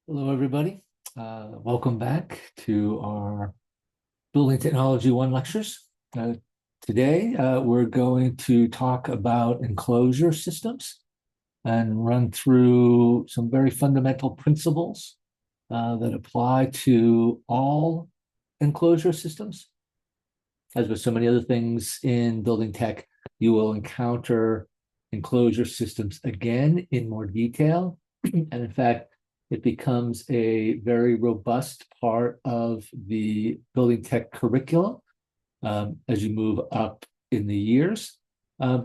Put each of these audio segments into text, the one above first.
Hello, everybody. Welcome back to our Building Technology 1 lectures. Today, we're going to talk about enclosure systems and run through some very fundamental principles that apply to all enclosure systems. As with so many other things in building tech, you will encounter enclosure systems again in more detail. And in fact, it becomes a very robust part of the building tech curriculum as you move up in the years,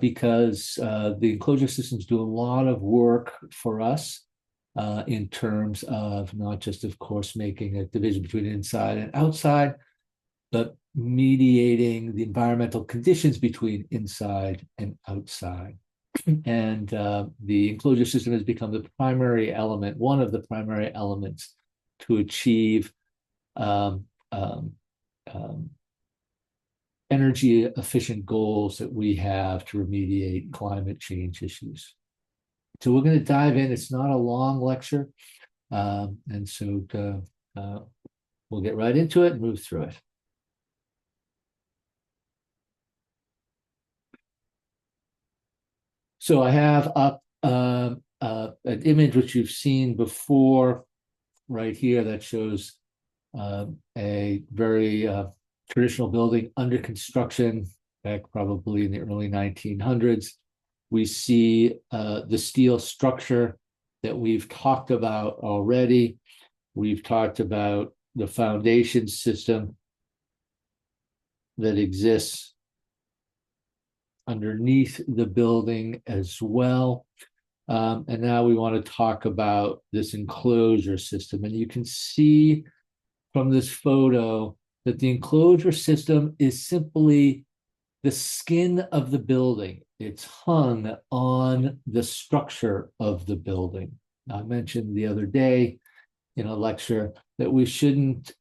because the enclosure systems do a lot of work for us in terms of not just, of course, making a division between inside and outside, but mediating the environmental conditions between inside and outside. And the enclosure system has become the primary element, one of the primary elements to achieve um, um, um, energy efficient goals that we have to remediate climate change issues. So we're going to dive in. It's not a long lecture. And so we'll get right into it and move through it. So I have up an image which you've seen before right here that shows a very traditional building under construction back probably in the early 1900s. We see the steel structure that we've talked about already. We've talked about the foundation system that exists underneath the building as well. And now we want to talk about this enclosure system. And you can see from this photo that the enclosure system is simply the skin of the building. It's hung on the structure of the building. I mentioned the other day in a lecture that we shouldn't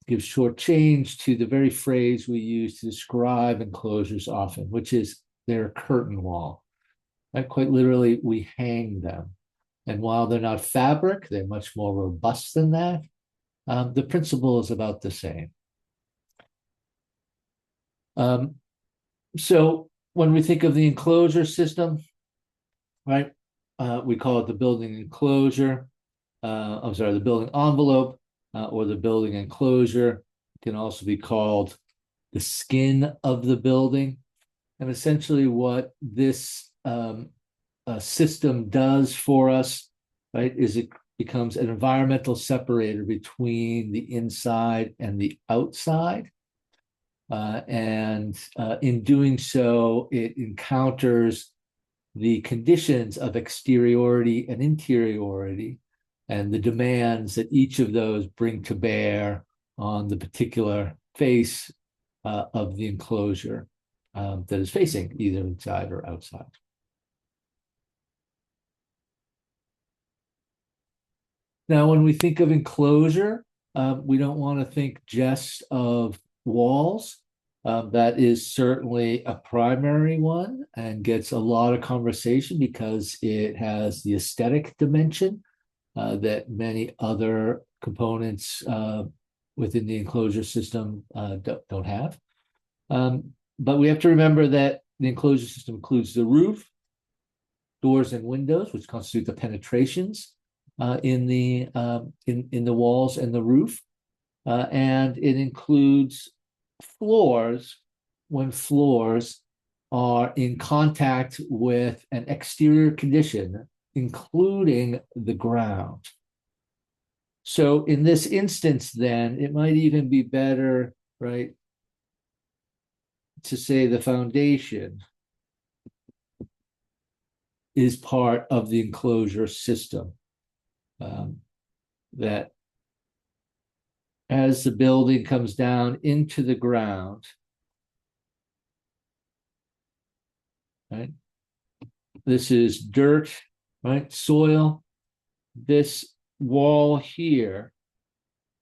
give short change to the very phrase we use to describe enclosures often, which is they're a curtain wall. Right? Quite literally, we hang them. And while they're not fabric, they're much more robust than that. The principle is about the same. So when we think of the enclosure system, right, we call it the building enclosure. I'm sorry, the building envelope or the building enclosure. It can also be called the skin of the building. And essentially what this system does for us, right, is it becomes an environmental separator between the inside and the outside. And in doing so, it encounters the conditions of exteriority and interiority and the demands that each of those bring to bear on the particular face of the enclosure that is facing either inside or outside. Now, when we think of enclosure, we don't want to think just of walls. That is certainly a primary one and gets a lot of conversation because it has the aesthetic dimension that many other components within the enclosure system don't have. But we have to remember that the enclosure system includes the roof, doors and windows, which constitute the penetrations in the walls and the roof, and it includes floors when floors are in contact with an exterior condition, including the ground. So in this instance, then it might even be better, right, to say the foundation is part of the enclosure system. That as the building comes down into the ground, right? This is dirt, right? Soil. This wall here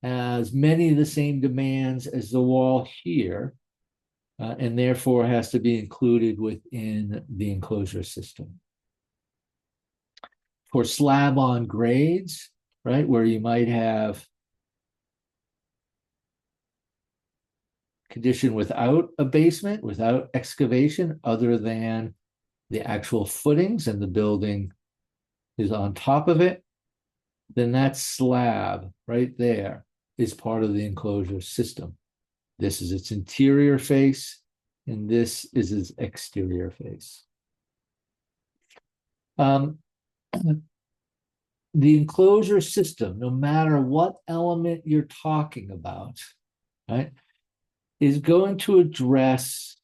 has many of the same demands as the wall here, and therefore has to be included within the enclosure system. For slab-on grades, right? Where you might have condition without a basement, without excavation, other than the actual footings and the building is on top of it, then that slab right there is part of the enclosure system. This is its interior face, and this is its exterior face. The enclosure system, no matter what element you're talking about, right, is going to address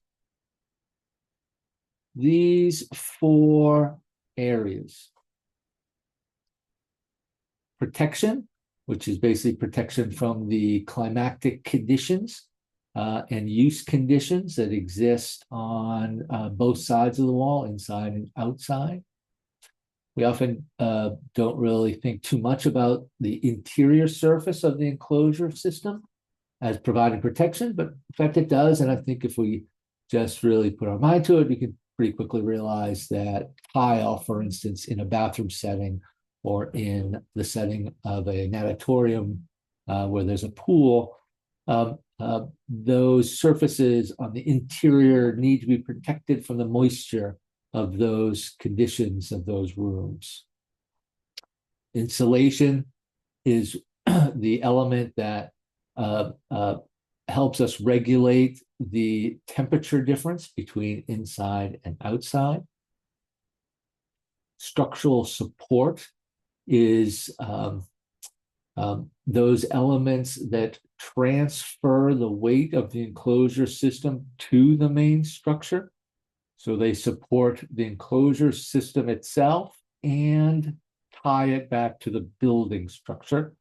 these four areas. Protection, which is basically protection from the climatic conditions and use conditions that exist on both sides of the wall, inside and outside. We often don't really think too much about the interior surface of the enclosure system as providing protection, but in fact it does. And I think if we just really put our mind to it, we can pretty quickly realize that tile, for instance, in a bathroom setting or in the setting of a natatorium where there's a pool, those surfaces on the interior need to be protected from the moisture of those conditions of those rooms. Insulation is the element that helps us regulate the temperature difference between inside and outside. Structural support is those elements that transfer the weight of the enclosure system to the main structure. So they support the enclosure system itself and tie it back to the building structure.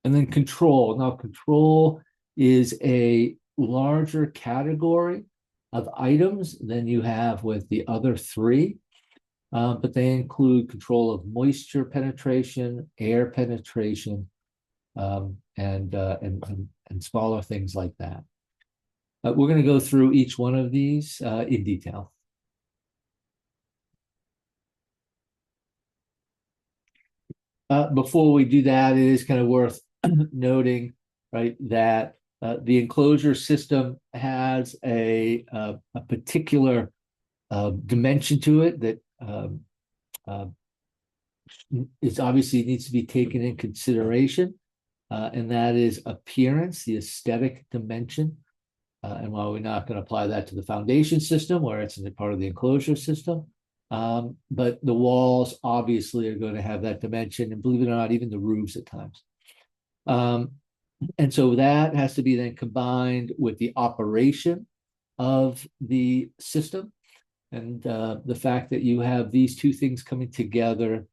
And then control. Now, control is a larger category of items than you have with the other three, but they include control of moisture penetration, air penetration, and smaller things like that. We're going to go through each one of these in detail. Before we do that, it is kind of worth noting, right, that the enclosure system has a particular dimension to it that is obviously needs to be taken in consideration, and that is appearance, the aesthetic dimension. And while we're not going to apply that to the foundation system, where it's a part of the enclosure system, but the walls obviously are going to have that dimension, and believe it or not, even the roofs at times. And so that has to be then combined with the operation of the system. And the fact that you have these two things coming together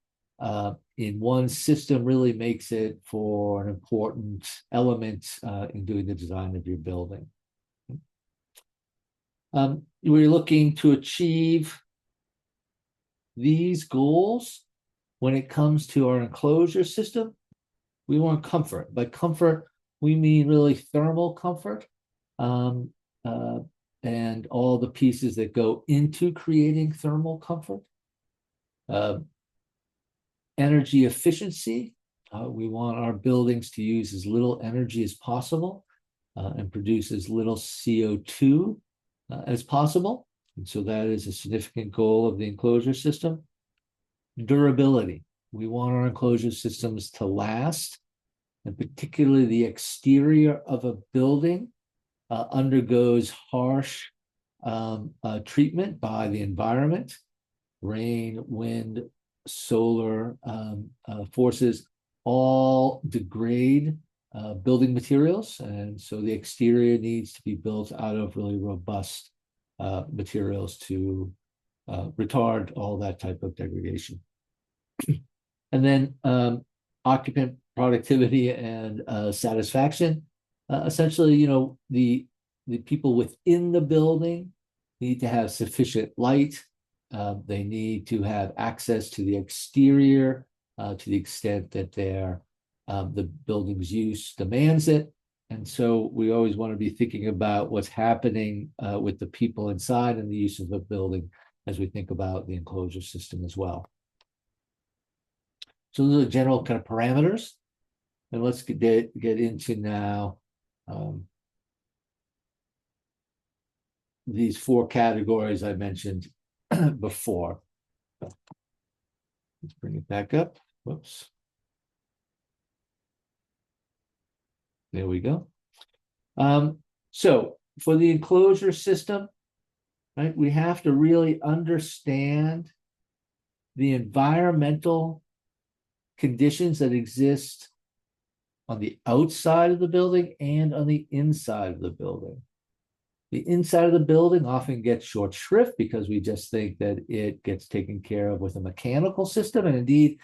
in one system really makes it for an important element in doing the design of your building. We're looking to achieve these goals when it comes to our enclosure system. We want comfort. By comfort, we mean really thermal comfort and all the pieces that go into creating thermal comfort. Energy efficiency. We want our buildings to use as little energy as possible and produce as little CO2 as possible. And so that is a significant goal of the enclosure system. Durability. We want our enclosure systems to last, and particularly the exterior of a building undergoes harsh treatment by the environment. Rain, wind, solar forces all degrade building materials, and so the exterior needs to be built out of really robust materials to retard all that type of degradation. And then occupant productivity and satisfaction. Essentially, you know, the people within the building need to have sufficient light. They need to have access to the exterior to the extent that the building's use demands it. And so we always want to be thinking about what's happening with the people inside and the use of the building as we think about the enclosure system as well. So those are general kind of parameters. And let's get into now these four categories I mentioned before. Let's bring it back up. Whoops. There we go. So for the enclosure system, right, we have to really understand the environmental conditions that exist on the outside of the building and on the inside of the building. The inside of the building often gets short shrift because we just think that it gets taken care of with a mechanical system, and indeed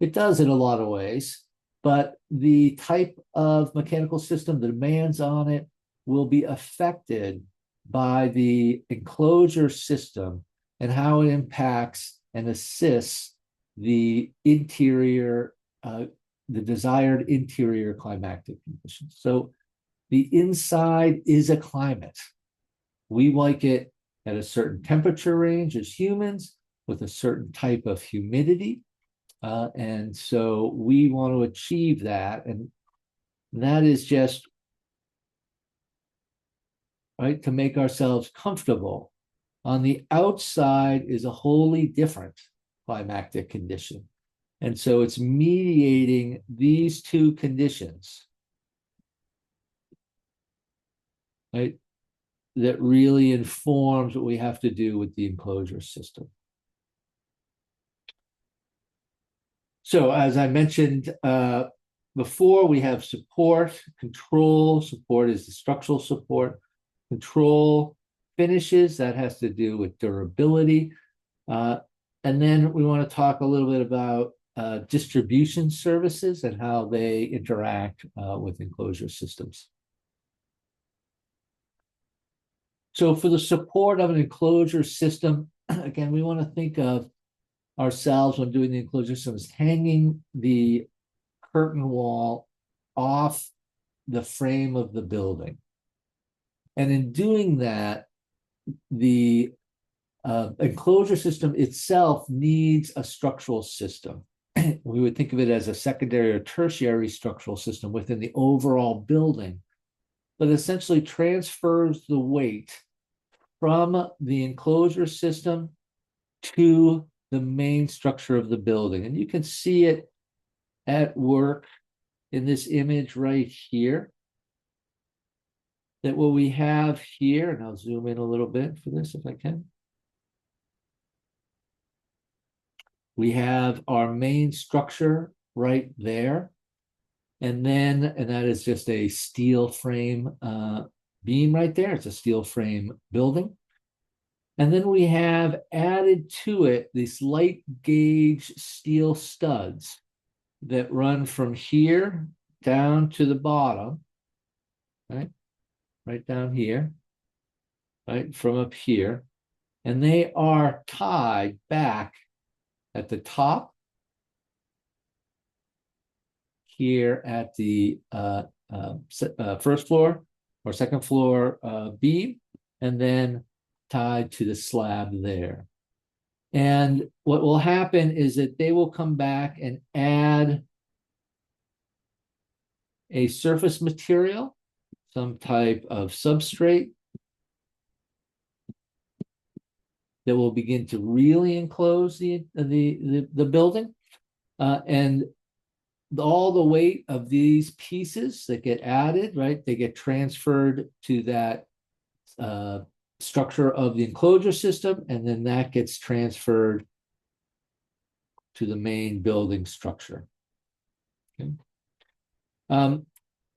it does in a lot of ways, but the type of mechanical system, the demands on it will be affected by the enclosure system and how it impacts and assists the interior, the desired interior climactic conditions. So the inside is a climate. We like it at a certain temperature range as humans with a certain type of humidity. And so we want to achieve that. And that is just, right, to make ourselves comfortable. On the outside is a wholly different climactic condition. And so it's mediating these two conditions, right, that really informs what we have to do with the enclosure system. So as I mentioned before, we have support, control. Support is the structural support. Control, finishes, that has to do with durability. And then we want to talk a little bit about distribution services and how they interact with enclosure systems. So for the support of an enclosure system, again, we want to think of ourselves when doing the enclosure system as hanging the curtain wall off the frame of the building. And in doing that, the enclosure system itself needs a structural system. We would think of it as a secondary or tertiary structural system within the overall building, but essentially transfers the weight from the enclosure system to the main structure of the building. And you can see it at work in this image right here. That what we have here, and I'll zoom in a little bit for this if I can. We have our main structure right there. And that is just a steel frame beam right there. It's a steel frame building. And then we have added to it these light gauge steel studs that run from here down to the bottom, right? Right down here, right, from up here. And they are tied back at the top here at the first floor or second floor beam, and then tied to the slab there. And what will happen is that they will come back and add a surface material, some type of substrate that will begin to really enclose the building. And all the weight of these pieces that get added, right, they get transferred to that structure of the enclosure system, and then that gets transferred to the main building structure. Okay.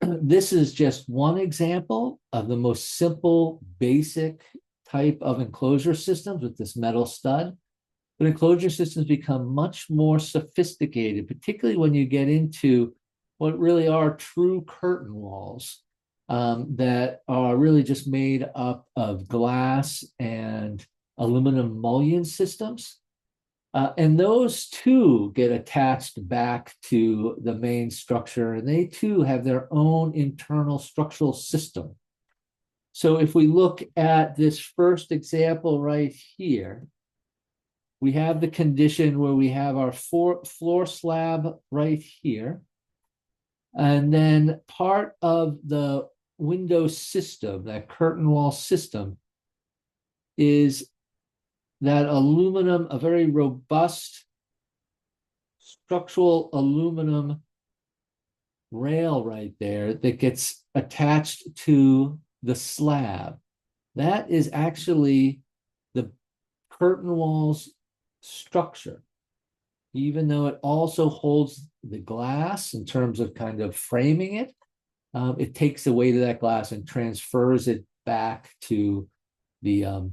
This is just one example of the most simple, basic type of enclosure systems with this metal stud. But enclosure systems become much more sophisticated, particularly when you get into what really are true curtain walls that are really just made up of glass and aluminum mullion systems. And those too get attached back to the main structure, and they too have their own internal structural system. So if we look at this first example right here, we have the condition where we have our floor slab right here. And then part of the window system, that curtain wall system, is that aluminum, a very robust structural aluminum rail right there that gets attached to the slab. That is actually the curtain wall's structure, even though it also holds the glass in terms of kind of framing it. It takes the weight of that glass and transfers it back to the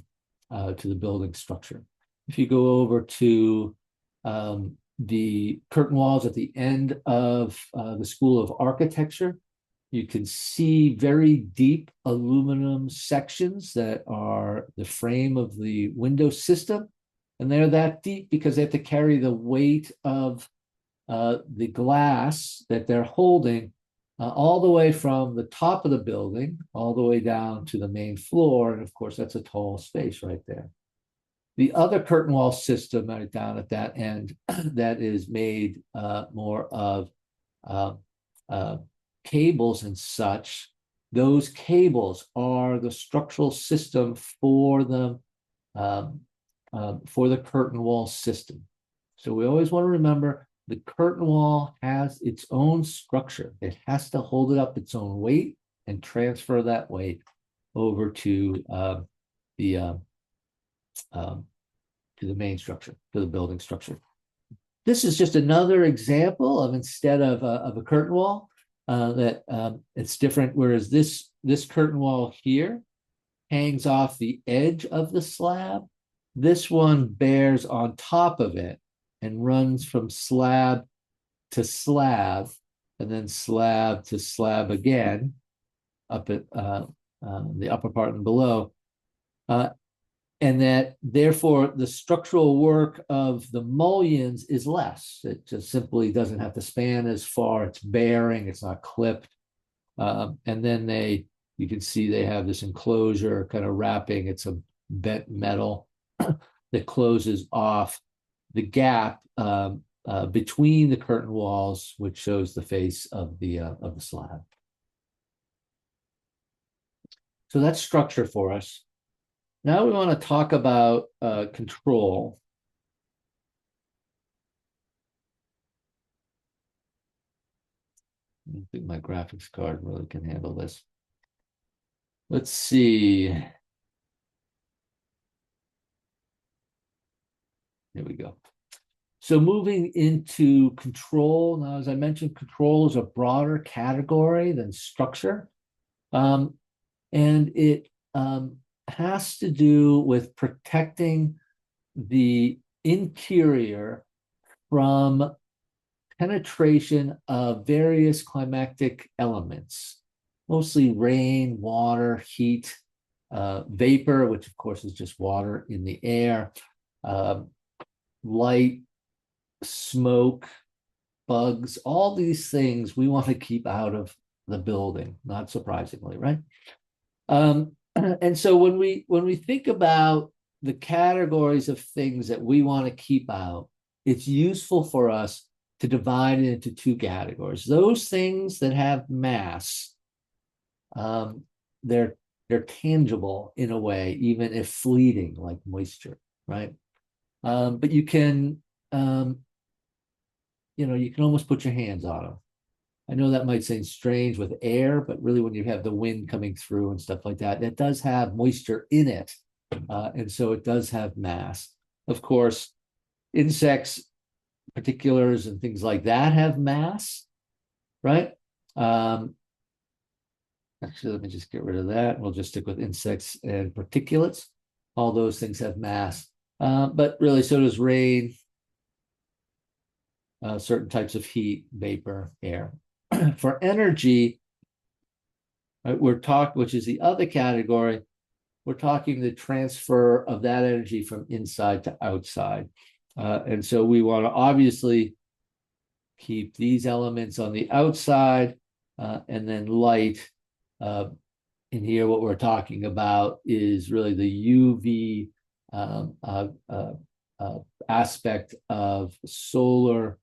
building structure. If you go over to the curtain walls at the end of the School of Architecture, you can see very deep aluminum sections that are the frame of the window system. And they're that deep because they have to carry the weight of the glass that they're holding all the way from the top of the building, all the way down to the main floor. And of course, that's a tall space right there. The other curtain wall system right down at that end that is made more of cables and such, those cables are the structural system for the curtain wall system. So we always want to remember the curtain wall has its own structure. It has to hold it up its own weight and transfer that weight over to the main structure, to the building structure. This is just another example of, instead of a curtain wall, that it's different. Whereas this curtain wall here hangs off the edge of the slab, this one bears on top of it and runs from slab to slab, and then slab to slab again, up at the upper part and below. And that therefore the structural work of the mullions is less. It just simply doesn't have to span as far. It's bearing, it's not clipped. And then you can see they have this enclosure kind of wrapping. It's a bent metal that closes off the gap between the curtain walls, which shows the face of the slab. So that's structure for us. Now we want to talk about control. I don't think my graphics card really can handle this. Let's see. Here we go. So moving into control. Now, as I mentioned, control is a broader category than structure. And it has to do with protecting the interior from penetration of various climatic elements, mostly rain, water, heat, vapor, which of course is just water in the air, light, smoke, bugs, all these things we want to keep out of the building, not surprisingly, right? And so when we think about the categories of things that we want to keep out, it's useful for us to divide it into two categories. Those things that have mass, they're tangible in a way, even if fleeting, like moisture, right? But you can, you can almost put your hands on them. I know that might seem strange with air, but really when you have the wind coming through and stuff like that, it does have moisture in it. And so it does have mass. Of course, insects, particulars, and things like that have mass, right? Actually, let me just get rid of that. We'll just stick with insects and particulates. All those things have mass. But really, so does rain, certain types of heat, vapor, air. For energy, right, which is the other category, we're talking the transfer of that energy from inside to outside. And so we want to obviously keep these elements on the outside, and then light. In here, what we're talking about is really the UV aspect of solar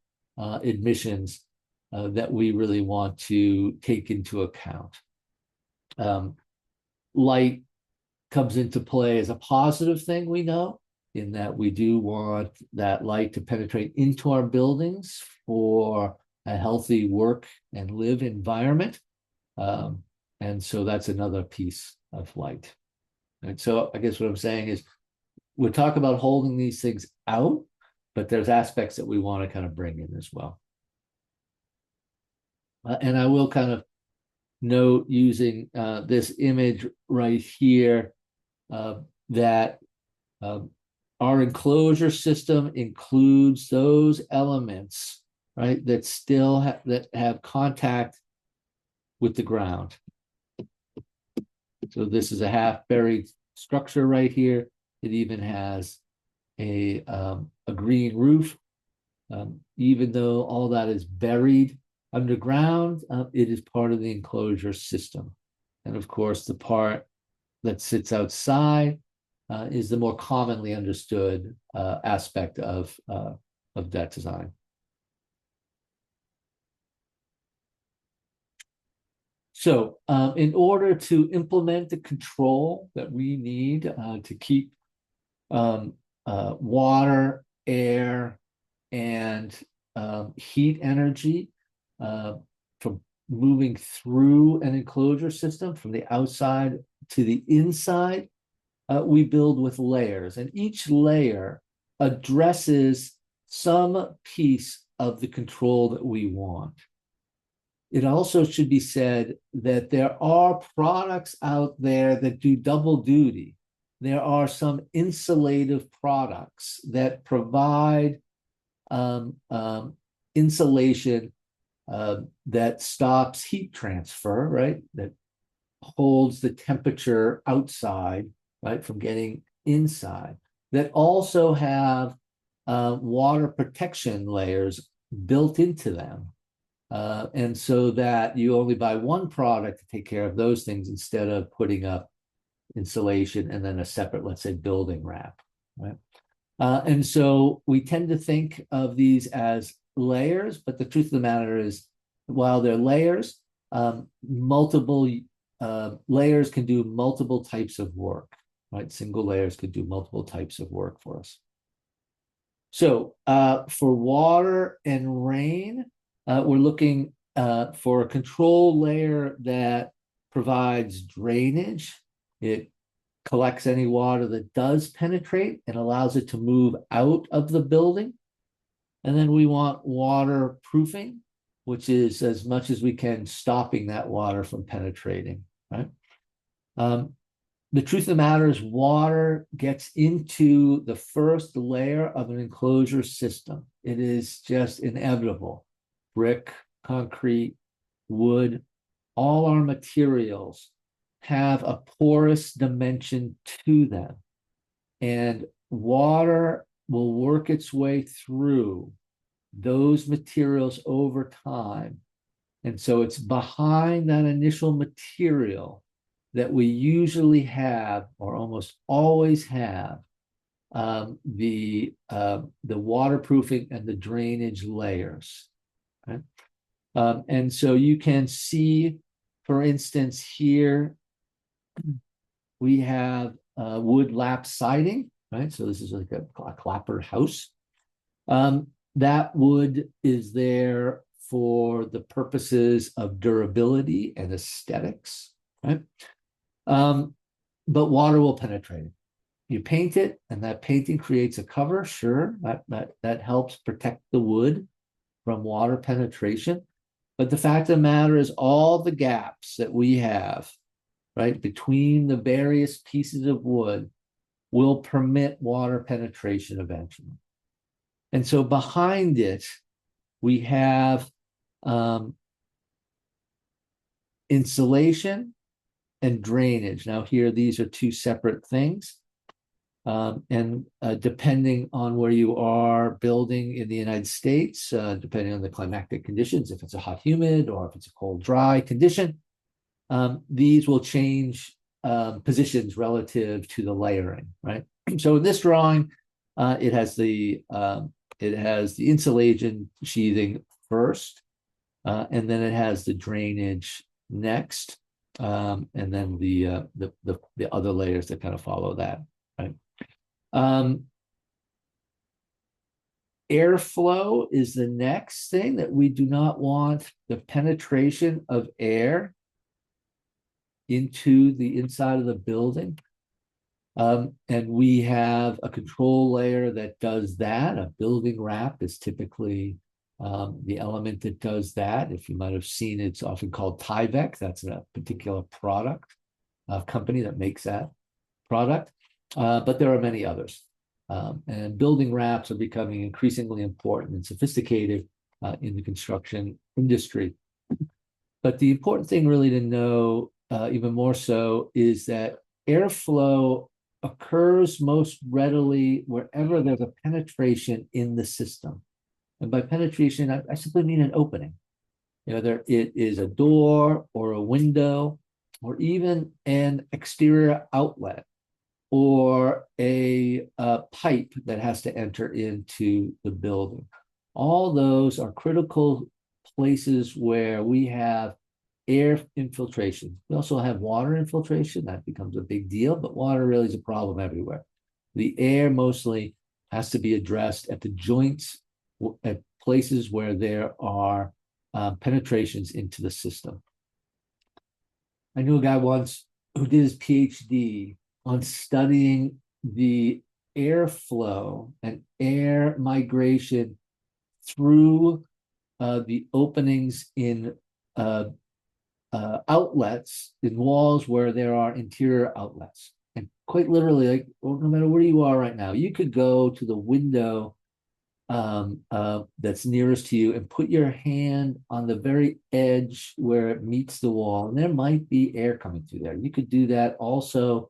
emissions that we really want to take into account. Light comes into play as a positive thing, we know, in that we do want that light to penetrate into our buildings for a healthy work and live environment. And so that's another piece of light. And so I guess what I'm saying is we'll talk about holding these things out, but there's aspects that we want to kind of bring in as well. And I will kind of note using this image right here that our enclosure system includes those elements, right, that still that have contact with the ground. So this is a half buried structure right here. It even has a green roof. Even though all that is buried underground, it is part of the enclosure system. And of course, the part that sits outside is the more commonly understood aspect of that design. So in order to implement the control that we need to keep water, air, and heat energy from moving through an enclosure system from the outside to the inside, we build with layers, and each layer addresses some piece of the control that we want. It also should be said that there are products out there that do double duty. There are some insulative products that provide insulation that stops heat transfer, right? That holds the temperature outside, right, from getting inside. That also have water protection layers built into them. And so that you only buy one product to take care of those things instead of putting up insulation and then a separate, let's say, building wrap, right? And so we tend to think of these as layers, but the truth of the matter is, while they're layers, multiple layers can do multiple types of work, right? Single layers could do multiple types of work for us. So for water and rain, we're looking for a control layer that provides drainage. It collects any water that does penetrate and allows it to move out of the building. And then we want waterproofing, which is as much as we can stopping that water from penetrating, right? The truth of the matter is water gets into the first layer of an enclosure system. It is just inevitable. Brick, concrete, wood, all our materials have a porous dimension to them. And water will work its way through those materials over time. And so it's behind that initial material that we usually have, or almost always have, the waterproofing and the drainage layers. Right? And so you can see, for instance, here we have wood lap siding, right? So this is like a clapboard house. That wood is there for the purposes of durability and aesthetics, right? But water will penetrate it. You paint it, and that painting creates a cover. Sure, that helps protect the wood from water penetration. But the fact of the matter is, all the gaps that we have, right, between the various pieces of wood will permit water penetration eventually. And so behind it, we have insulation and drainage. Now here, these are two separate things. And depending on where you are building in the United States, depending on the climatic conditions, if it's a hot, humid, or if it's a cold, dry condition, these will change positions relative to the layering, right? So in this drawing, It has the insulation sheathing first, and then it has the drainage next, and then the other layers that kind of follow that. Right. Um, Airflow is the next thing that we do not want the penetration of air into the inside of the building. And we have a control layer that does that. A building wrap is typically the element that does that. If you might have seen it, it's often called Tyvek. That's a particular product company that makes that product. But there are many others. And building wraps are becoming increasingly important and sophisticated in the construction industry. But the important thing really to know, even more so, is that airflow occurs most readily wherever there's a penetration in the system. And by penetration, I simply mean an opening. There it is a door or a window or even an exterior outlet or a pipe that has to enter into the building. All those are critical places where we have air infiltration. We also have water infiltration. That becomes a big deal, but water really is a problem everywhere. The air mostly has to be addressed at the joints, at places where there are penetrations into the system. I knew a guy once who did his PhD on studying the airflow and air migration through the openings in outlets in walls where there are interior outlets. And quite literally, like, well, no matter where you are right now, you could go to the window that's nearest to you and put your hand on the very edge where it meets the wall, and there might be air coming through there. You could do that also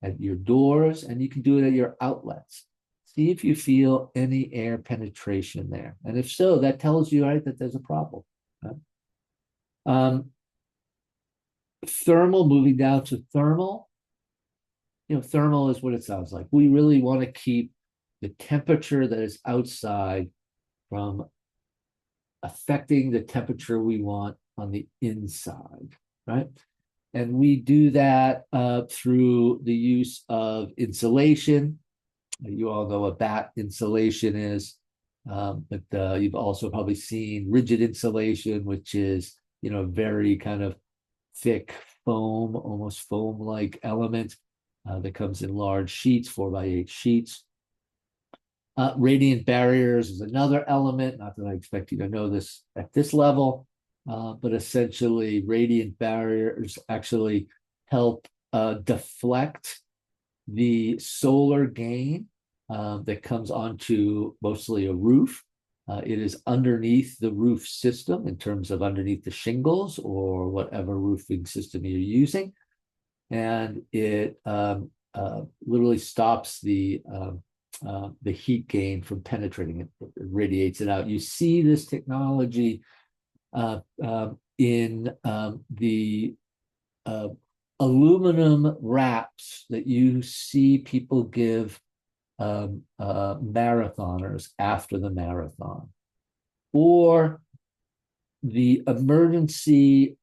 at your doors, and you can do it at your outlets. See if you feel any air penetration there. And if so, that tells you, right, that there's a problem. Right? Thermal, moving down to thermal. Thermal is what it sounds like. We really want to keep the temperature that is outside from affecting the temperature we want on the inside, right? And we do that through the use of insulation. You all know what batt insulation is, but you've also probably seen rigid insulation, which is, very kind of thick foam, almost foam-like element that comes in large sheets, 4x8 sheets. Radiant barriers is another element, not that I expect you to know this at this level, but essentially radiant barriers actually help deflect the solar gain that comes onto mostly a roof. It is underneath the roof system in terms of underneath the shingles or whatever roofing system you're using. And it literally stops the heat gain from penetrating it. It radiates it out. You see this technology in the aluminum wraps that you see people give marathoners after the marathon, or the emergency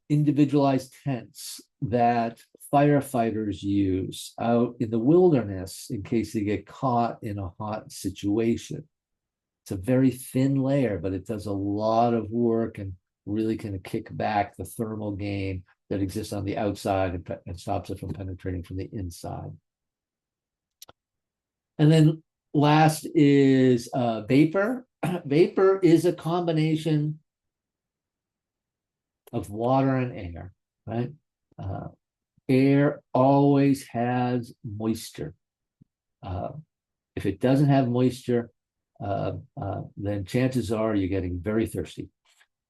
individualized tents that firefighters use out in the wilderness in case they get caught in a hot situation. It's a very thin layer, but it does a lot of work and really kind of kick back the thermal gain that exists on the outside and stops it from penetrating from the inside. And then last is vapor. Vapor is a combination of water and air, right? Air always has moisture. If it doesn't have moisture, then chances are you're getting very thirsty.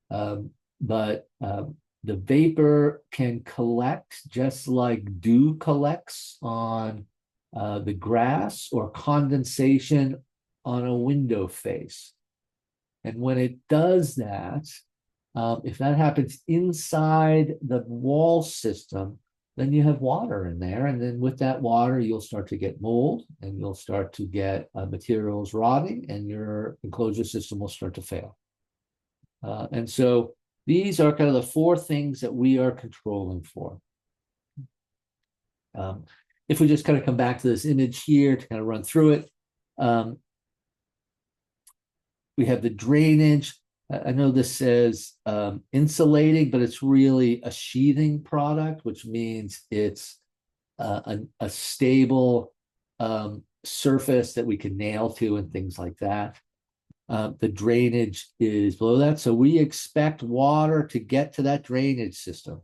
But the vapor can collect just like dew collects on the grass or condensation on a window face. And when it does that, if that happens inside the wall system, then you have water in there. And then with that water, you'll start to get mold and you'll start to get materials rotting and your enclosure system will start to fail. And so these are kind of the four things that we are controlling for. If we just kind of come back to this image here to kind of run through it, we have the drainage. I know this says insulating, but it's really a sheathing product, which means it's a stable surface that we can nail to and things like that. The drainage is below that. So we expect water to get to that drainage system.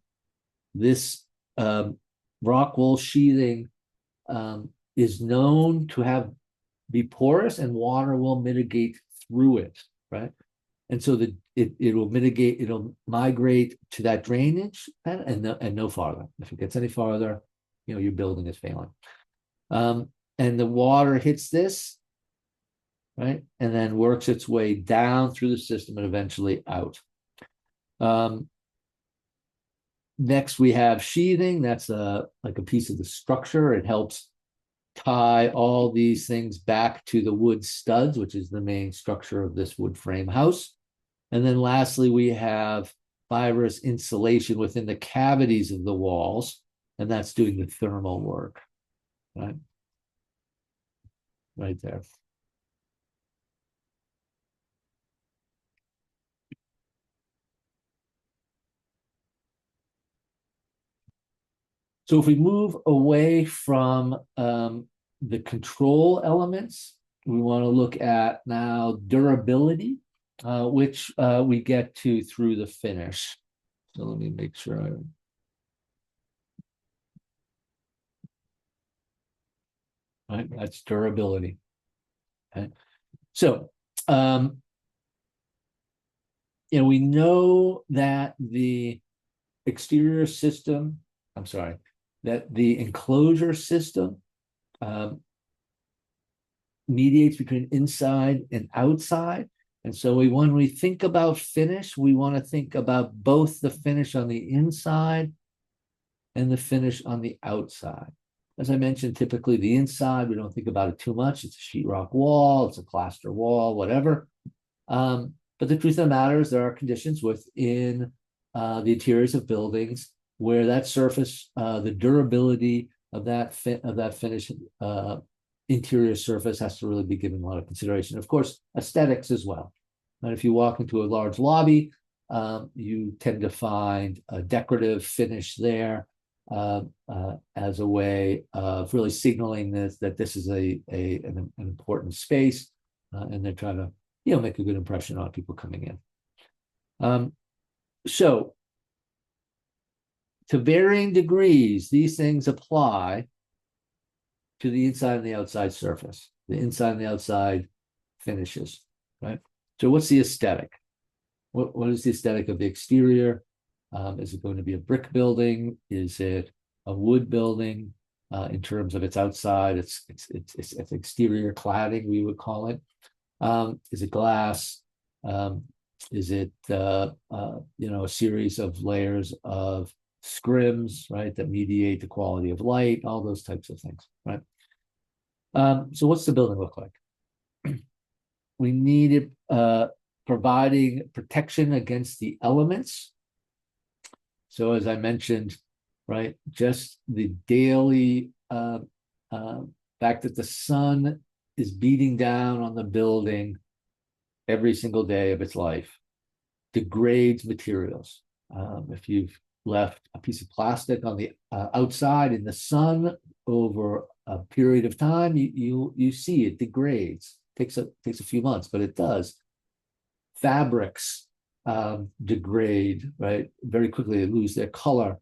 This rock wool sheathing is known to be porous and water will mitigate through it, right? And so it will mitigate, it'll migrate to that drainage and no farther. If it gets any farther, your building is failing. And the water hits this, right? And then works its way down through the system and eventually out. Next, we have sheathing. That's like a piece of the structure. It helps tie all these things back to the wood studs, which is the main structure of this wood frame house. And then lastly, we have fibrous insulation within the cavities of the walls, and that's doing the thermal work, right? Right there. So if we move away from the control elements, we want to look at now durability, which we get to through the finish. So let me make sure right, that's durability. Okay. So we know that the exterior system, that the enclosure system mediates between inside and outside. And so when we think about finish, we want to think about both the finish on the inside and the finish on the outside. As I mentioned, typically the inside, we don't think about it too much. It's a sheetrock wall, it's a plaster wall, whatever. But the truth of the matter is there are conditions within the interiors of buildings where that surface, the durability of that finished interior surface has to really be given a lot of consideration. Of course, aesthetics as well. And if you walk into a large lobby, you tend to find a decorative finish there as a way of really signaling that this is an important space, and they're trying to make a good impression on people coming in. So to varying degrees, these things apply to the inside and the outside surface, the inside and the outside finishes, right? So what's the aesthetic? What is the aesthetic of the exterior? Is it going to be a brick building? Is it a wood building? In terms of its outside, it's exterior cladding, we would call it. Is it glass? Is it a series of layers of scrims, right, that mediate the quality of light, all those types of things, right? So what's the building look like? We need it providing protection against the elements. So as I mentioned, right, just the daily fact that the sun is beating down on the building every single day of its life degrades materials. If you've left a piece of plastic on the outside in the sun over a period of time, you see it degrades. Takes a few months, but it does. Fabrics degrade, right, very quickly. They lose their color.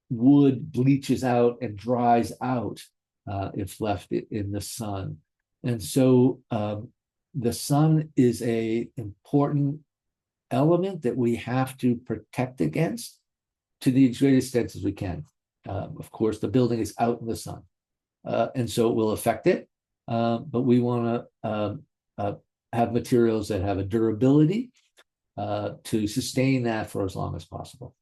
Wood bleaches out and dries out if left in the sun. And so the sun is an important element that we have to protect against to the greatest extent as we can. Of course, the building is out in the sun, and so it will affect it. But we want to have materials that have a durability to sustain that for as long as possible.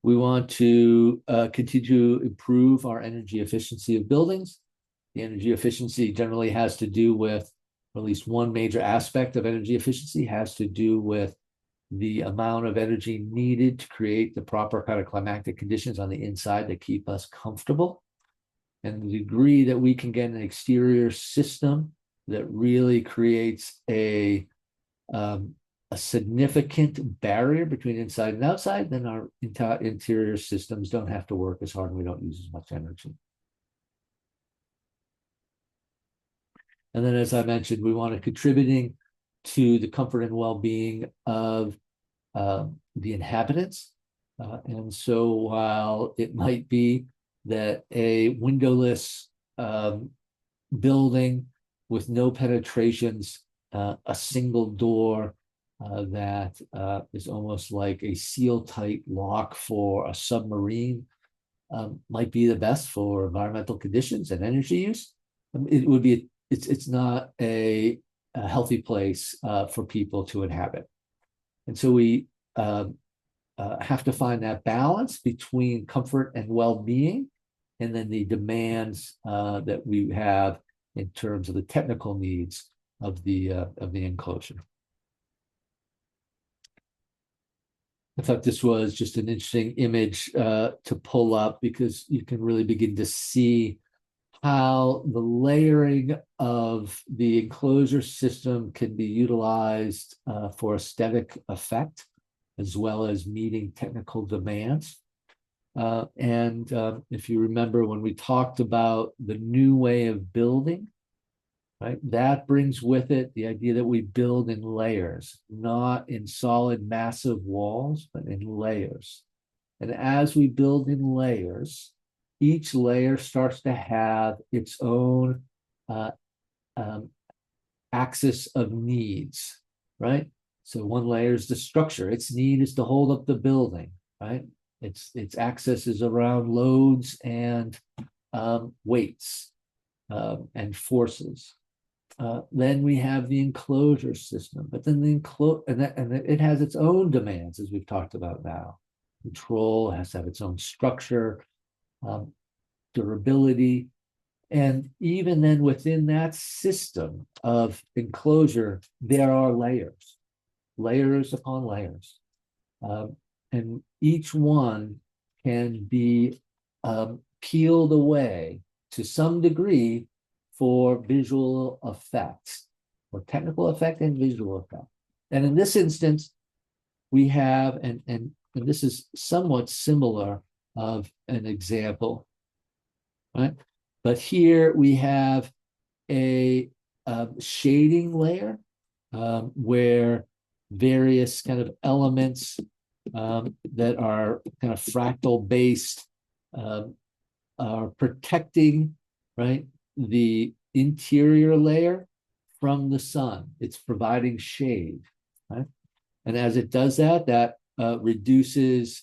We want to continue to improve our energy efficiency of buildings. The energy efficiency generally has to do with, or at least one major aspect of energy efficiency has to do with the amount of energy needed to create the proper kind of climatic conditions on the inside that keep us comfortable. And the degree that we can get an exterior system that really creates a significant barrier between inside and outside, then our interior systems don't have to work as hard and we don't use as much energy. And then, as I mentioned, we want to contributing to the comfort and well-being of the inhabitants. And so while it might be that a windowless building with no penetrations, a single door that is almost like a seal-tight lock for a submarine might be the best for environmental conditions and energy use. It would be, it's not a healthy place for people to inhabit. And so we have to find that balance between comfort and well-being, and then the demands that we have in terms of the technical needs of the enclosure. I thought this was just an interesting image to pull up because you can really begin to see how the layering of the enclosure system can be utilized for aesthetic effect, as well as meeting technical demands. If you remember when we talked about the new way of building, right, that brings with it the idea that we build in layers, not in solid, massive walls, but in layers. And as we build in layers, each layer starts to have its own axis of needs, right? So one layer is the structure. Its need is to hold up the building, right? Its axis is around loads and weights and forces. Then we have the enclosure system, but then it has its own demands, as we've talked about now. Control has to have its own structure, durability, and even then within that system of enclosure, there are layers upon layers, and each one can be peeled away to some degree for visual effects, or technical effect and visual effect. And in this instance, we have, and this is somewhat similar of an example, right? But here we have a shading layer where various kind of elements that are kind of fractal based are protecting, right, the interior layer from the sun. It's providing shade, right? And as it does that, that reduces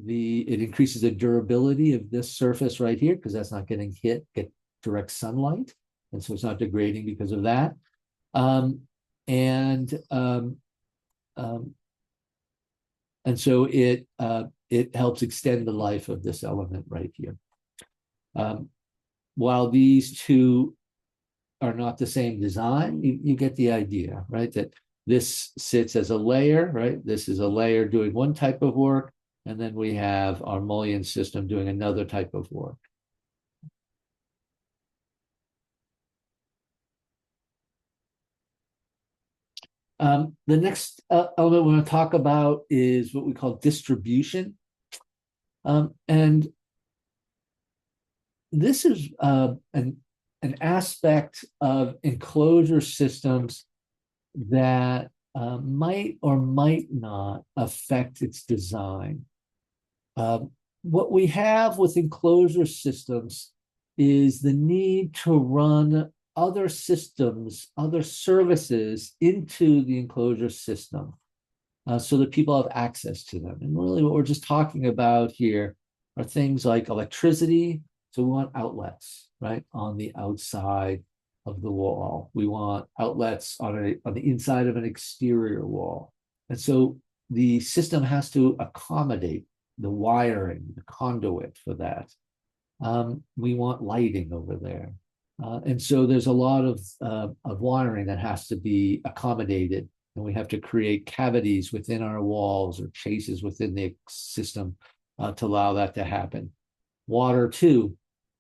it increases the durability of this surface right here, because that's not getting get direct sunlight. And so it's not degrading because of that. And so it helps extend the life of this element right here. While these two are not the same design, you get the idea, right? That this sits as a layer, right? This is a layer doing one type of work, and then we have our mullion system doing another type of work. The next element we want to talk about is what we call distribution. And this is an aspect of enclosure systems that might or might not affect its design. What we have with enclosure systems is the need to run other systems, other services into the enclosure system so that people have access to them. And really what we're just talking about here are things like electricity. So we want outlets, right, on the outside of the wall. We want outlets on the inside of an exterior wall. And so the system has to accommodate the wiring, the conduit for that. We want lighting over there. And so there's a lot of wiring that has to be accommodated. And we have to create cavities within our walls or chases within the system to allow that to happen. Water too.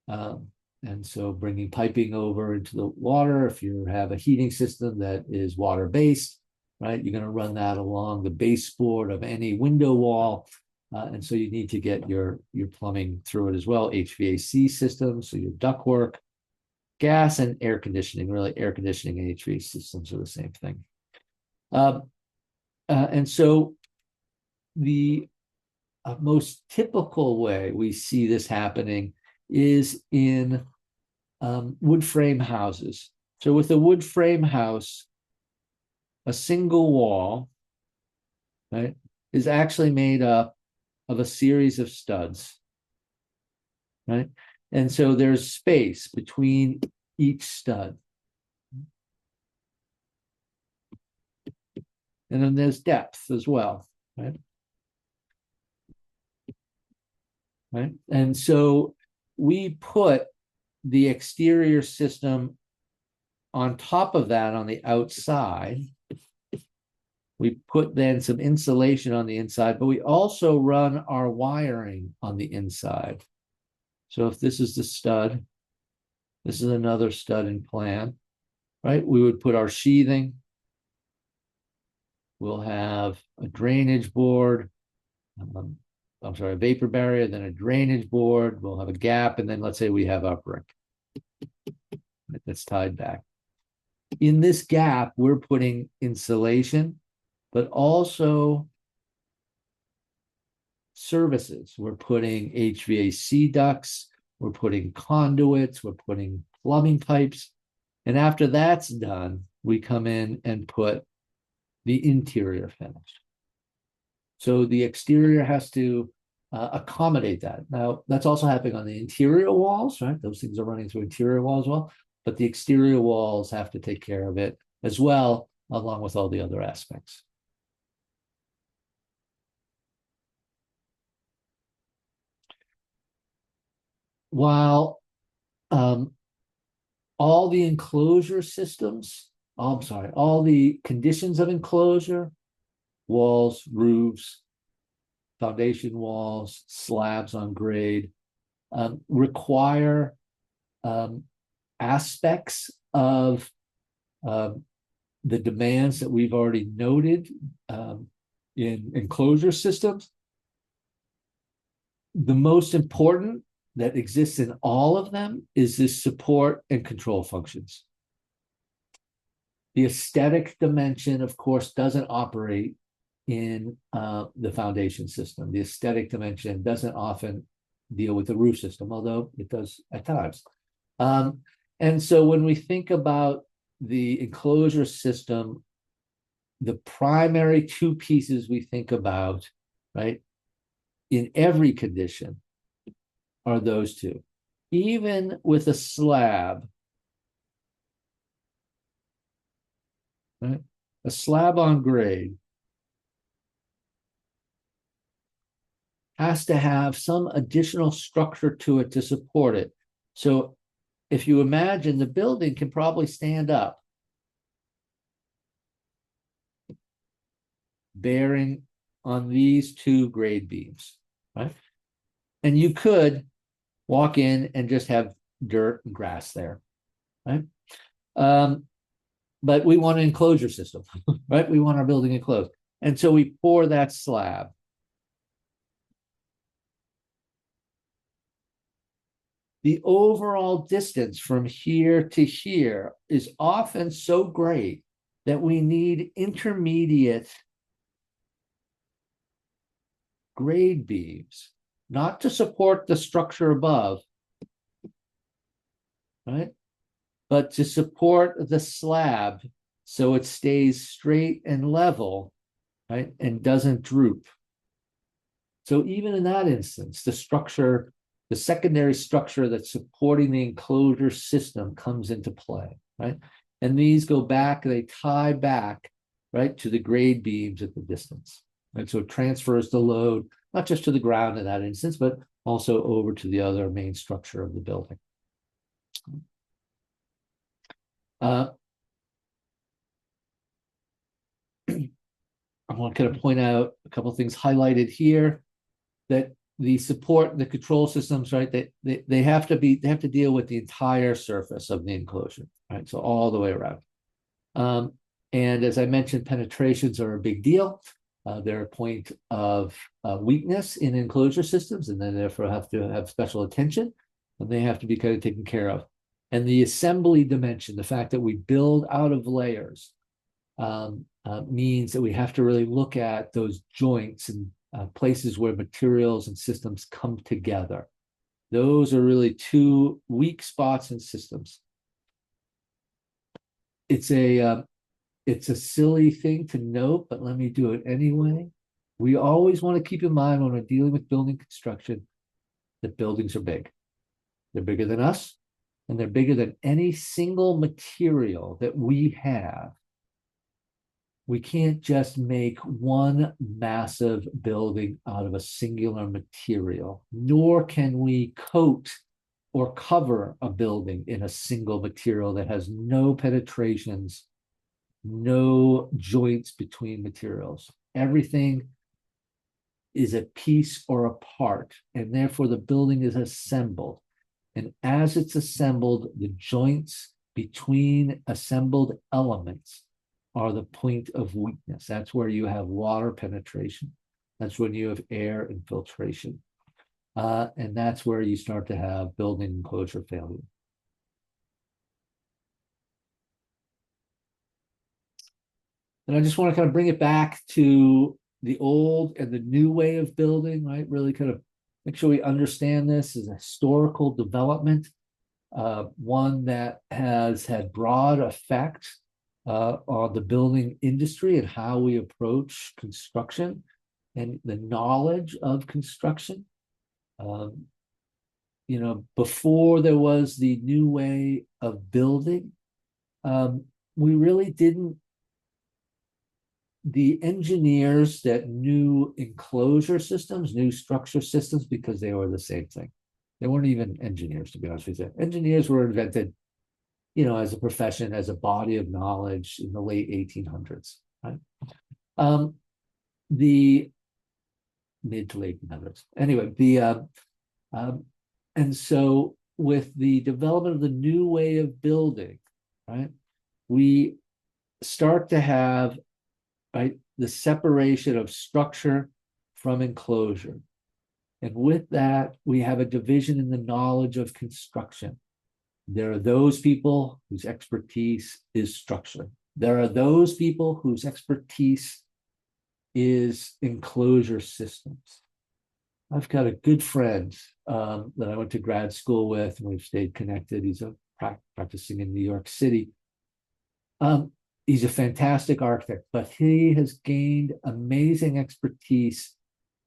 And so bringing piping over into the water, if you have a heating system that is water-based, right, you're going to run that along the baseboard of any window wall. And so you need to get your plumbing through it as well. HVAC systems, so your ductwork, gas and air conditioning. Really, air conditioning and HVAC systems are the same thing. And so the most typical way we see this happening is in wood frame houses. So with a wood frame house, a single wall, right, is actually made up of a series of studs, right? And so there's space between each stud. And then there's depth as well, right? Right? And so we put the exterior system on top of that on the outside. We put then some insulation on the inside, but we also run our wiring on the inside. So if this is the stud, this is another stud in plan, right? We would put our sheathing. We'll have a drainage board. I'm sorry, a vapor barrier, then a drainage board. We'll have a gap, and then let's say we have uprick that's tied back. In this gap, we're putting insulation, but also services. We're putting HVAC ducts, we're putting conduits, we're putting plumbing pipes. And after that's done, we come in and put the interior finish. So the exterior has to accommodate that. Now, that's also happening on the interior walls, right? Those things are running through interior walls as well, but the exterior walls have to take care of it as well, along with all the other aspects. While all the enclosure systems, all the conditions of enclosure, walls, roofs, foundation walls, slabs on grade, require aspects of the demands that we've already noted in enclosure systems. The most important that exists in all of them is this support and control functions. The aesthetic dimension, of course, doesn't operate in the foundation system. The aesthetic dimension doesn't often deal with the roof system, although it does at times. And so when we think about the enclosure system, the primary two pieces we think about, right, in every condition are those two. Even with a slab, right, a slab on grade has to have some additional structure to it to support it. So if you imagine, the building can probably stand up, bearing on these two grade beams, right? And you could walk in and just have dirt and grass there, right? But we want an enclosure system, right? We want our building enclosed. And so we pour that slab. The overall distance from here to here is often so great that we need intermediate grade beams, not to support the structure above, right? But to support the slab so it stays straight and level, right? And doesn't droop. So even in that instance, the structure, the secondary structure that's supporting the enclosure system comes into play, right? And these go back, they tie back, right, to the grade beams at the distance. And so it transfers the load not just to the ground in that instance, but also over to the other main structure of the building. I want to kind of point out a couple of things highlighted here, that the support, the control systems, right? They have to deal with the entire surface of the enclosure, right? So all the way around. And as I mentioned, penetrations are a big deal. They're a point of weakness in enclosure systems, and they therefore have to have special attention, and they have to be kind of taken care of. And the assembly dimension, the fact that we build out of layers, means that we have to really look at those joints and places where materials and systems come together. Those are really two weak spots in systems. It's a silly thing to note, but let me do it anyway. We always want to keep in mind when we're dealing with building construction that buildings are big. They're bigger than us, and they're bigger than any single material that we have. We can't just make one massive building out of a singular material, nor can we coat or cover a building in a single material that has no penetrations, no joints between materials. Everything is a piece or a part, and therefore the building is assembled. And as it's assembled, the joints between assembled elements are the point of weakness. That's where you have water penetration. That's when you have air infiltration. And that's where you start to have building enclosure failure. And I just want to kind of bring it back to the old and the new way of building, right? Really kind of make sure we understand this as a historical development, one that has had broad effect on the building industry and how we approach construction and the knowledge of construction. Before there was the new way of building, we really didn't. The engineers that knew enclosure systems, knew structure systems, because they were the same thing. They weren't even engineers, to be honest with you. Engineers were invented, as a profession, as a body of knowledge in the late 1800s, right? The mid to late 1800s. Anyway, and so with the development of the new way of building, right, we start to have, right, the separation of structure from enclosure. And with that, we have a division in the knowledge of construction. There are those people whose expertise is structure. There are those people whose expertise is enclosure systems. I've got a good friend that I went to grad school with, and we've stayed connected. He's practicing in New York City. He's a fantastic architect, but he has gained amazing expertise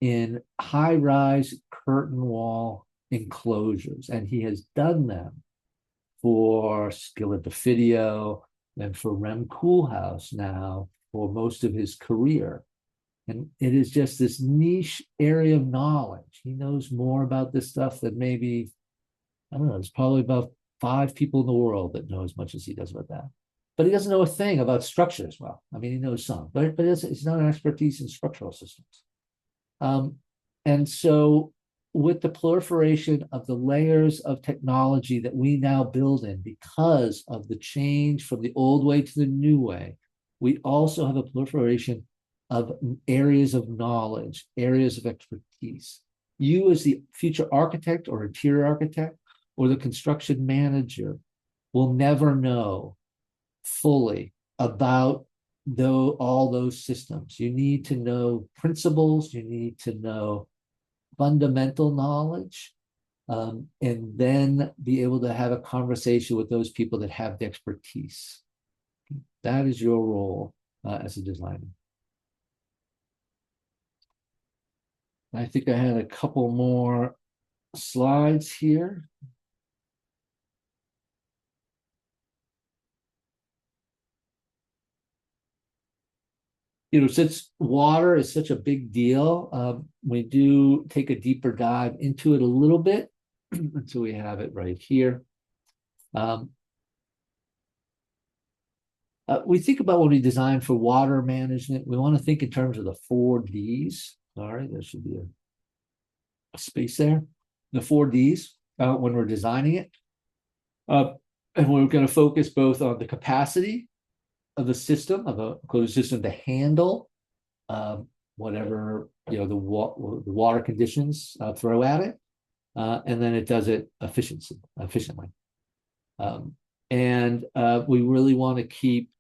in high-rise curtain wall enclosures, and he has done them for Skillet Fidio and for Rem Koolhaus now for most of his career. And it is just this niche area of knowledge. He knows more about this stuff than maybe, I don't know, there's probably about 5 people in the world that know as much as he does about that. But he doesn't know a thing about structure as well. I mean, he knows some, but it's not an expertise in structural systems. And so with the proliferation of the layers of technology that we now build in because of the change from the old way to the new way, we also have a proliferation of areas of knowledge, areas of expertise. You as the future architect or interior architect or the construction manager will never know fully about all those systems. You need to know principles, you need to know fundamental knowledge, and then be able to have a conversation with those people that have the expertise. That is your role as a designer. I think I had a couple more slides here. Since water is such a big deal, we do take a deeper dive into it a little bit. So we have it right here. Um, we think about when we design for water management, we want to think in terms of the 4Ds. Sorry, there should be a space there. The 4Ds when we're designing it. And we're going to focus both on the capacity of the system, of a closed system to handle whatever the water conditions throw at it, and then it does it efficiently. And we really want to keep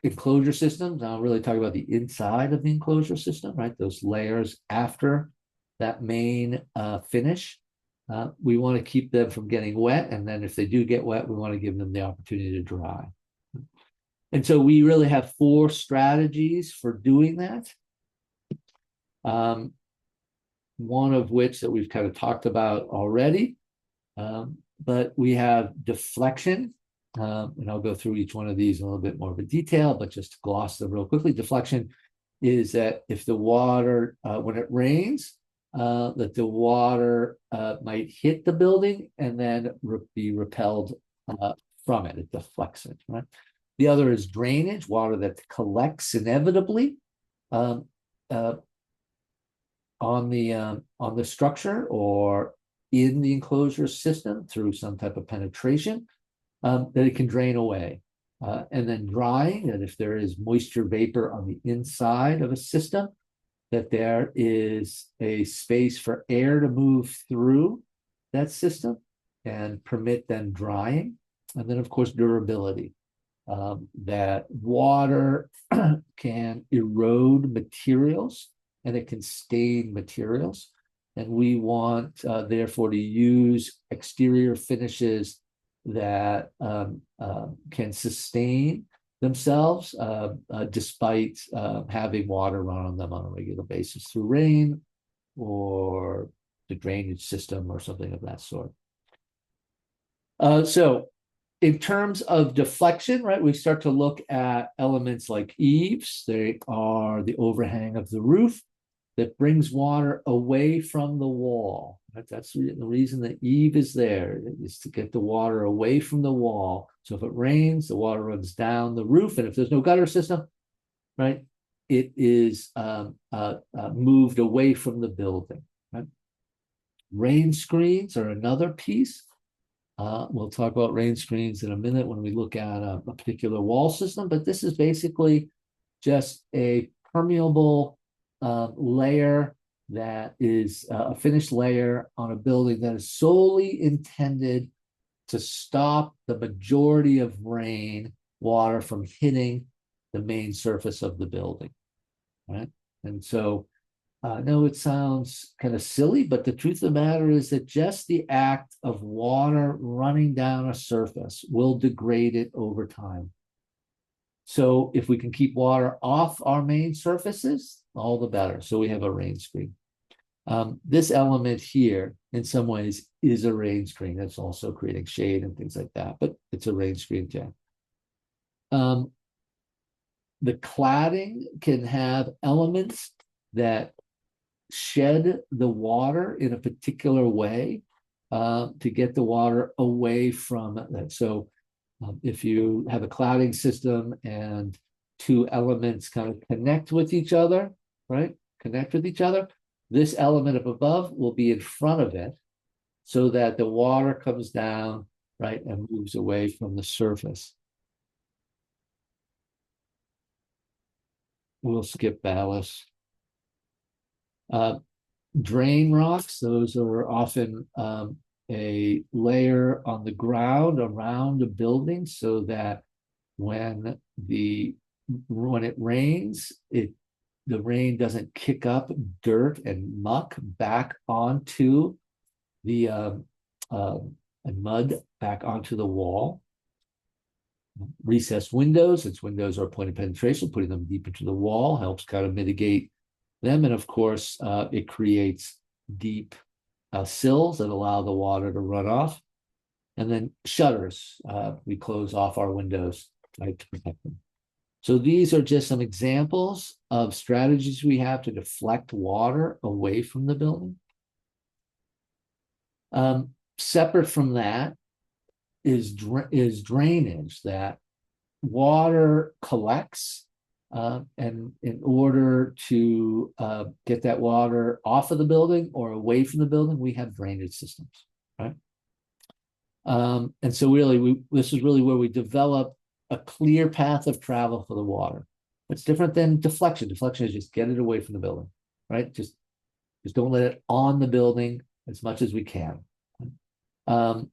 enclosure systems. I'll really talk about the inside of the enclosure system, right? Those layers after that main finish. We want to keep them from getting wet, and then if they do get wet, we want to give them the opportunity to dry. And so we really have 4 strategies for doing that. One of which that we've kind of talked about already, but we have deflection, and I'll go through each one of these in a little bit more of a detail, but just to gloss them real quickly. Deflection is that if the water, when it rains, that the water might hit the building and then be repelled from it. It deflects it, right? The other is drainage, water that collects inevitably on the structure or in the enclosure system through some type of penetration, that it can drain away. And then drying, that if there is moisture vapor on the inside of a system, that there is a space for air to move through that system and permit then drying. And then, of course, durability. That water can erode materials and it can stain materials. And we want, therefore, to use exterior finishes that can sustain themselves despite having water run on them on a regular basis through rain or the drainage system or something of that sort. So in terms of deflection, right, we start to look at elements like eaves. They are the overhang of the roof that brings water away from the wall. Right? That's the reason the eave is there, is to get the water away from the wall. So if it rains, the water runs down the roof. And if there's no gutter system, right, it is moved away from the building. Right? Rain screens are another piece. We'll talk about rain screens in a minute when we look at a particular wall system, but this is basically just a permeable layer that is a finished layer on a building that is solely intended to stop the majority of rain water from hitting the main surface of the building, right? And so I know it sounds kind of silly, but the truth of the matter is that just the act of water running down a surface will degrade it over time. So if we can keep water off our main surfaces, all the better. So we have a rain screen. This element here, in some ways, is a rain screen. It's also creating shade and things like that, but it's a rain screen too. The cladding can have elements that shed the water in a particular way to get the water away from that. So if you have a cladding system and 2 elements kind of connect with each other, right? Connect with each other, this element up above will be in front of it so that the water comes down, right, and moves away from the surface. We'll skip ballast. Drain rocks, those are often a layer on the ground around a building so that when it rains, the rain doesn't kick up dirt and muck back onto the and mud back onto the wall. Recessed windows, since windows are a point of penetration, putting them deep into the wall helps kind of mitigate them. And of course, it creates deep sills that allow the water to run off. And then shutters, we close off our windows to protect them. So these are just some examples of strategies we have to deflect water away from the building. Separate from that is drainage, that water collects, and in order to get that water off of the building or away from the building, we have drainage systems, right? And so really, this is really where we develop a clear path of travel for the water. It's different than deflection. Deflection is just get it away from the building, right? Just don't let it on the building as much as we can. Um,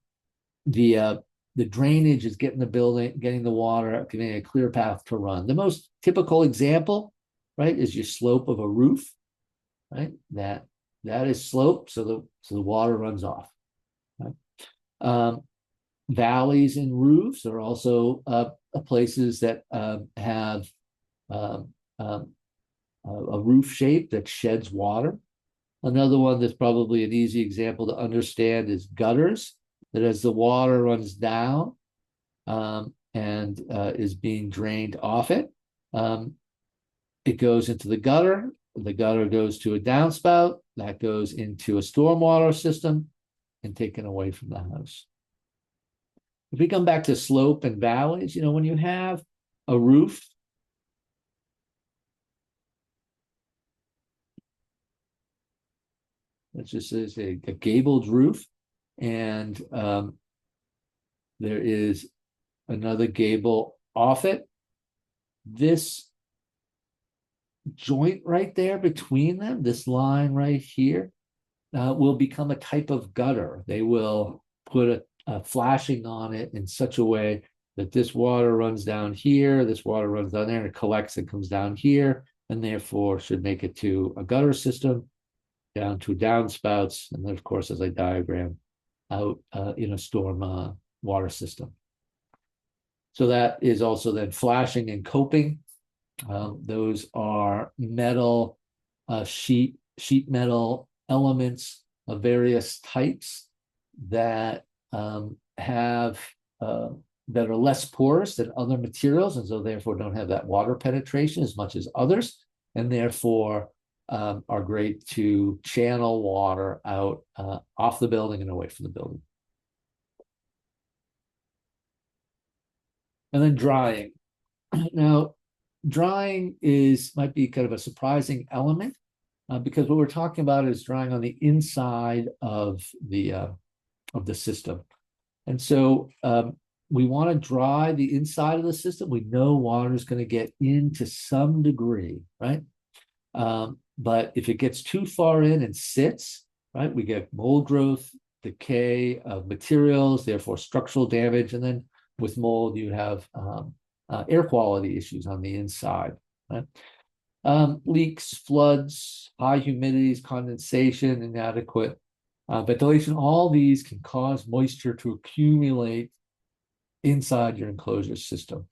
the drainage is getting the building, getting the water, giving a clear path to run. The most typical example, right, is your slope of a roof, right? That is sloped, so the water runs off. Right? Valleys and roofs are also places that have a roof shape that sheds water. Another one that's probably an easy example to understand is gutters, that as the water runs down and is being drained off it, it goes into the gutter. The gutter goes to a downspout that goes into a stormwater system and taken away from the house. If we come back to slope and valleys, when you have a roof, let's just say a gabled roof, and there is another gable off it. This joint right there between them, this line right here, will become a type of gutter. They will put a flashing on it in such a way that this water runs down here, this water runs down there, and it collects and comes down here, and therefore should make it to a gutter system, down to downspouts, and then, of course, as I diagram, out in a storm water system. So that is also then flashing and coping. Those are metal, sheet metal elements of various types that have that are less porous than other materials, and so therefore don't have that water penetration as much as others, and therefore are great to channel water out off the building and away from the building. And then drying. Now, drying might be kind of a surprising element because what we're talking about is drying on the inside of the system. And so we want to dry the inside of the system. We know water is going to get in to some degree, right? But if it gets too far in and sits, right, we get mold growth, decay of materials, therefore structural damage, and then with mold, you have air quality issues on the inside. Right? Leaks, floods, high humidities, condensation, inadequate ventilation, all these can cause moisture to accumulate inside your enclosure system.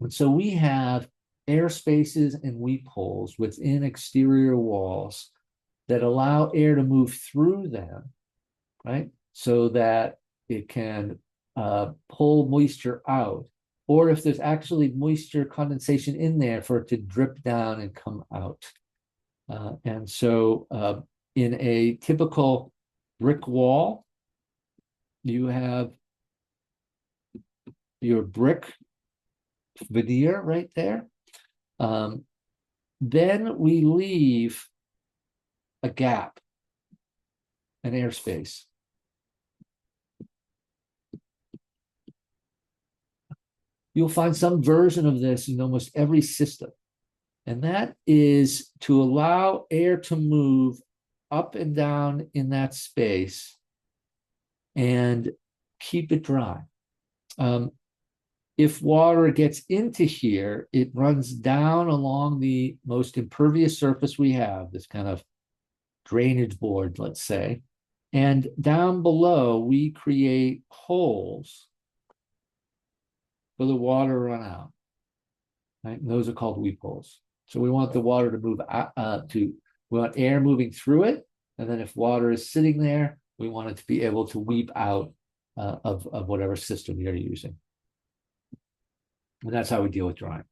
And so we have air spaces and weep holes within exterior walls that allow air to move through them, right? So that it can pull moisture out, or if there's actually moisture condensation in there, for it to drip down and come out. And so in a typical brick wall, you have your brick veneer right there. Then we leave a gap, an airspace. You'll find some version of this in almost every system. And that is to allow air to move up and down in that space and keep it dry. If water gets into here, it runs down along the most impervious surface we have, this kind of drainage board, let's say. And down below, we create holes for the water to run out. Right? And those are called weep holes. So we want the water to move we want air moving through it. And then if water is sitting there, we want it to be able to weep out of whatever system you're using. And that's how we deal with drying.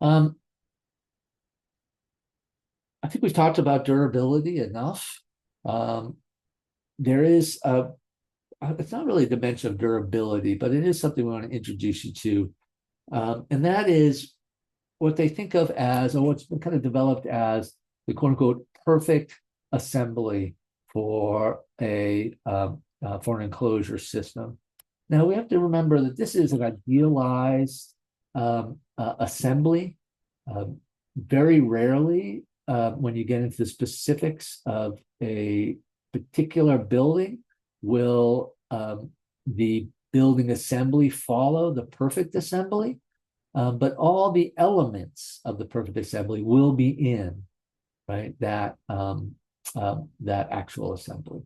Um, I think we've talked about durability enough. Um, there is it's not really a dimension of durability, but it is something we want to introduce you to. And that is what they think of as, or what's been kind of developed as the quote unquote perfect assembly for for an enclosure system. Now we have to remember that this is an idealized assembly. Um, Very rarely, when you get into the specifics of a particular building, will the building assembly follow the perfect assembly. But all the elements of the perfect assembly will be in, right, that actual assembly.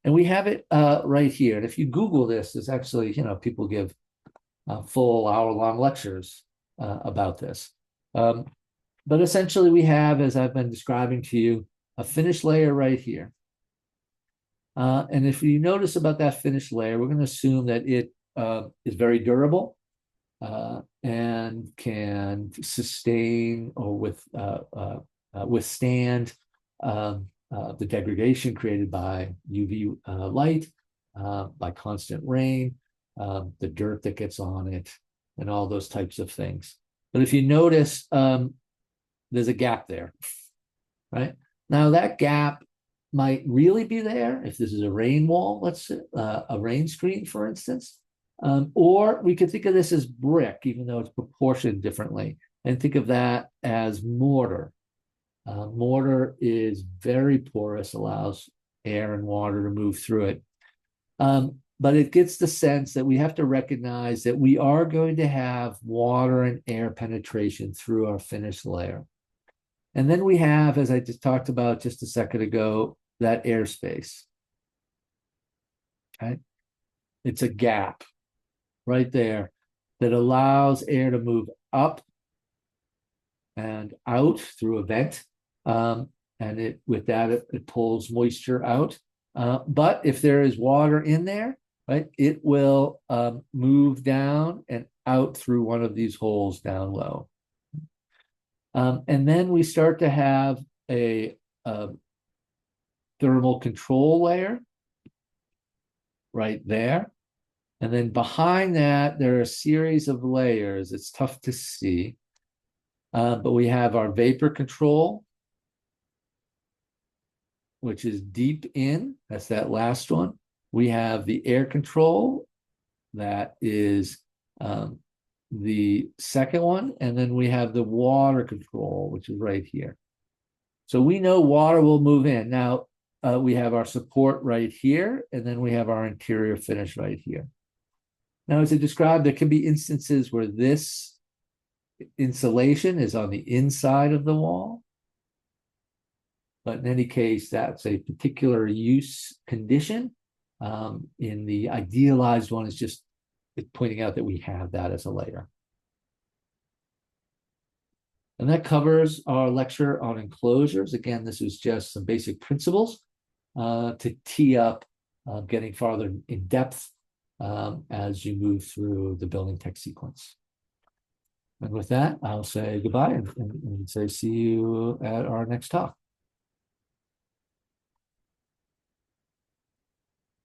And we have it right here. And if you Google this, there's actually, people give full hour-long lectures about this. But essentially we have, as I've been describing to you, a finished layer right here. And if you notice about that finished layer, we're going to assume that it is very durable and can sustain or withstand the degradation created by UV light, by constant rain, the dirt that gets on it, and all those types of things. But if you notice, there's a gap there, right? Now that gap might really be there if this is a rain wall, let's say, a rain screen, for instance. Or we could think of this as brick, even though it's proportioned differently, and think of that as mortar. Mortar is very porous, allows air and water to move through it. But it gets the sense that we have to recognize that we are going to have water and air penetration through our finished layer. And then we have, as I just talked about just a second ago, that airspace. Okay? It's a gap right there that allows air to move up and out through a vent. And with that, it pulls moisture out. But if there is water in there, right, it will move down and out through one of these holes down low. And then we start to have a thermal control layer right there. And then behind that, there are a series of layers. It's tough to see. But we have our vapor control, which is deep in. That's that last one. We have the air control. That is the second one. And then we have the water control, which is right here. So we know water will move in. Now, we have our support right here, and then we have our interior finish right here. Now, as I described, there can be instances where this insulation is on the inside of the wall. But in any case, that's a particular use condition. In the idealized one, is just pointing out that we have that as a layer. And that covers our lecture on enclosures. Again, this is just some basic principles to tee up getting farther in depth as you move through the building tech sequence. And with that, I'll say goodbye and say see you at our next talk.